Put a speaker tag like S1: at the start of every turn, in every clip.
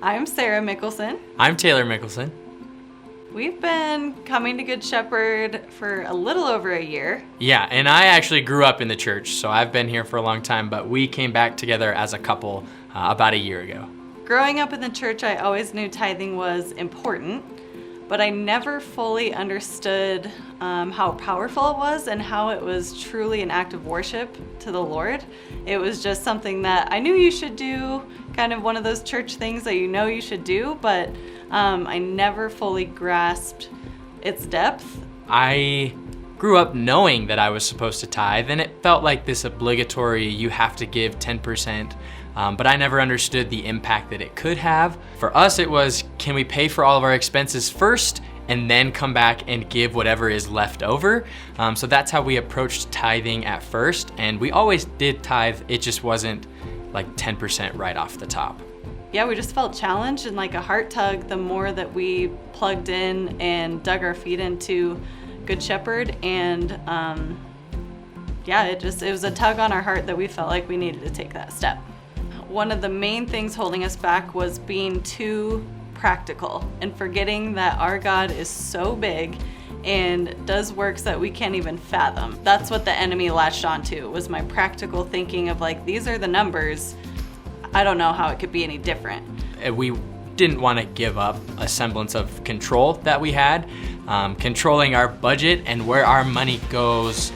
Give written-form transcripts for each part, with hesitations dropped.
S1: I'm Sara Mickelson.
S2: I'm Taylor Mickelson.
S1: We've been coming to Good Shepherd for a little over a year.
S2: Yeah, and I actually grew up in the church, so I've been here for a long time, but we came back together as a couple about a year ago.
S1: Growing up in the church, I always knew tithing was important, but I never fully understood how powerful it was and how it was truly an act of worship to the Lord. It was just something that I knew you should do, kind of one of those church things that you know you should do, but I never fully grasped its depth.
S2: I grew up knowing that I was supposed to tithe, and it felt like this obligatory, you have to give 10%, but I never understood the impact that it could have. For us, it was, can we pay for all of our expenses first and then come back and give whatever is left over? So that's how we approached tithing at first, and we always did tithe, it just wasn't like 10% right off the top.
S1: Yeah, we just felt challenged and like a heart tug the more that we plugged in and dug our feet into Good Shepherd, and it was a tug on our heart that we felt like we needed to take that step. One of the main things holding us back was being too practical and forgetting that our God is so big and does works that we can't even fathom. That's what the enemy latched onto, was my practical thinking of like, these are the numbers. I don't know how it could be any different.
S2: We didn't want to give up a semblance of control that we had. Controlling our budget and where our money goes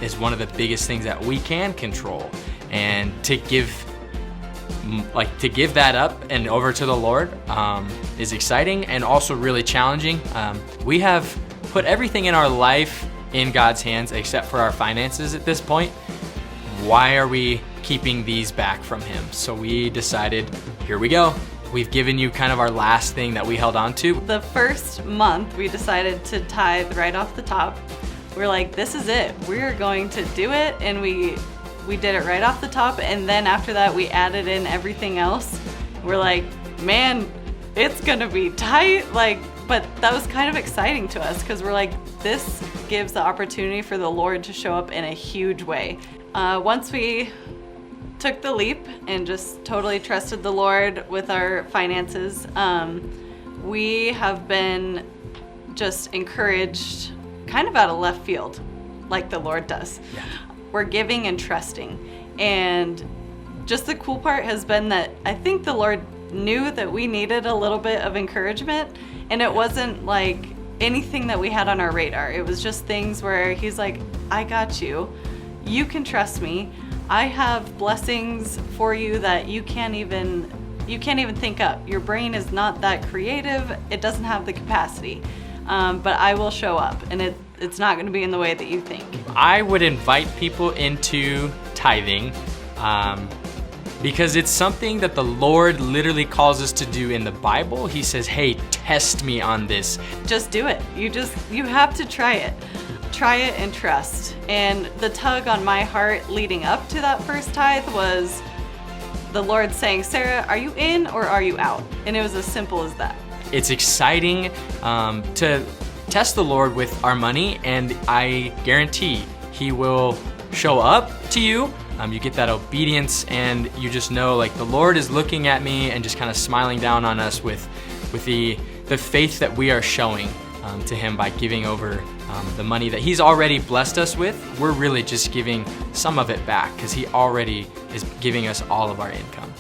S2: is one of the biggest things that we can control. And to give that up and over to the Lord is exciting and also really challenging. We have put everything in our life in God's hands except for our finances at this point. Why are we keeping these back from Him? So we decided, here we go. We've given you kind of our last thing that we held on to.
S1: The first month we decided to tithe right off the top. We're like, this is it. We're going to do it, and we did it right off the top, and then after that we added in everything else. We're like, man, it's gonna be tight, but that was kind of exciting to us because we're like, this gives the opportunity for the Lord to show up in a huge way. Once we took the leap and just totally trusted the Lord with our finances, we have been just encouraged kind of out of left field, like the Lord does.
S2: Yeah.
S1: We're giving and trusting. And just the cool part has been that I think the Lord knew that we needed a little bit of encouragement, and it wasn't like anything that we had on our radar. It was just things where He's like, I got you. You can trust me. I have blessings for you that you can't even think up. Your brain is not that creative. It doesn't have the capacity. But I will show up, and it's not going to be in the way that you think.
S2: I would invite people into tithing because it's something that the Lord literally calls us to do in the Bible. He says, hey, test me on this.
S1: Just do it. You have to try it. Try it and trust. And the tug on my heart leading up to that first tithe was the Lord saying, Sara, are you in or are you out? And it was as simple as that.
S2: It's exciting to test the Lord with our money, and I guarantee He will show up to you. You get that obedience, and you just know like the Lord is looking at me and just kind of smiling down on us with the faith that we are showing to Him by giving over the money that He's already blessed us with. We're really just giving some of it back because He already is giving us all of our income.